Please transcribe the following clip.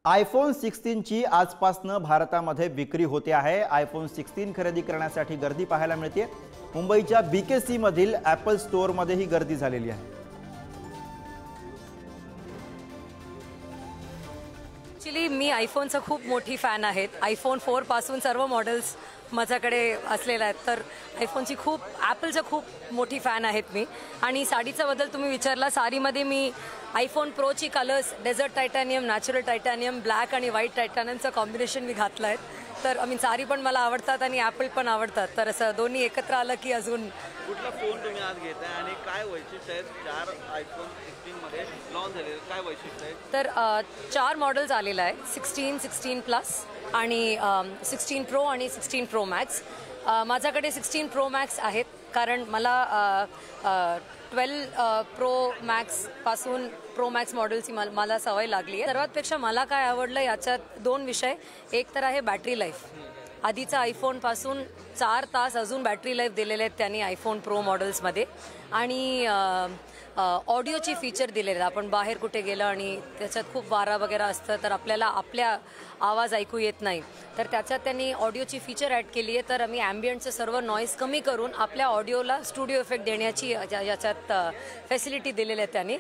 IPhone 16 ची आजपासून भारतामध्ये विक्री होते आहे। आयफोन 16 खरेदी करण्यासाठी गर्दी पाहायला मिळते। मुंबईच्या BKC मधील ॲपल स्टोअर मध्ये ही गर्दी झालेली आहे। ॲक्च्युअली मी आयफोनचा खूप मोठी फॅन आहे। आयफोन 4 पासून सर्व मॉडेल्स माझ्याकडे असलेले आहेत, तर आयफोनची खूप ॲपलचा खूप मोठी फॅन आहेत मी। आणि साडीचा बद्दल तुम्ही विचारला, साडीमध्ये मी आयफोन प्रोची colours desert titanium, natural titanium, black आणि व्हाईट टायटॅनियमचं कॉम्बिनेशन मी घातलं आहे। तर साडी पण मला आवडतात आणि ॲपल पण आवडतात, तर असं दोन्ही एकत्र आलं की अजून। कुठला फोन तुम्ही आज घेताय आणि काय वैशिष्ट्य आहेत? 4 आयफोन 16 मध्ये लॉन्च झाले, काय वैशिष्ट्य आहेत? तर 4 मॉडेल्स आलेला आहे, 16, 16 प्लस आणि 16 प्रो आणि 16 प्रो मॅक्स। माझ्याकडे 16 प्रो मॅक्स आहेत, कारण मला 12 प्रो मॅक्स पासून प्रो मॅक्स मॉडेलची मला सवय लागली आहे। सर्वातपेक्षा मला काय आवडलं याच्यात 2 विषय, एक तर आहे बॅटरी लाईफ। आधीचा आयफोन पासून 4 तास अजून बॅटरी लाईफ दिलेले आहेत त्यांनी आयफोन प्रो मॉडेल्समध्ये। आणि ऑडिओची फीचर दिलेले आहेत। आपण बाहेर कुठे गेलं आणि त्याच्यात खूप वारा वगैरे असतं, तर आपल्याला आपल्या आवाज ऐकू येत नाही, तर त्याच्यात त्यांनी ऑडिओची फीचर ॲड केली आहे। तर आम्ही ॲम्बियंटचं सर्व नॉईज कमी करून आपल्या ऑडिओला स्टुडिओ इफेक्ट देण्याची याच्यात फॅसिलिटी दिलेली आहे त्यांनी।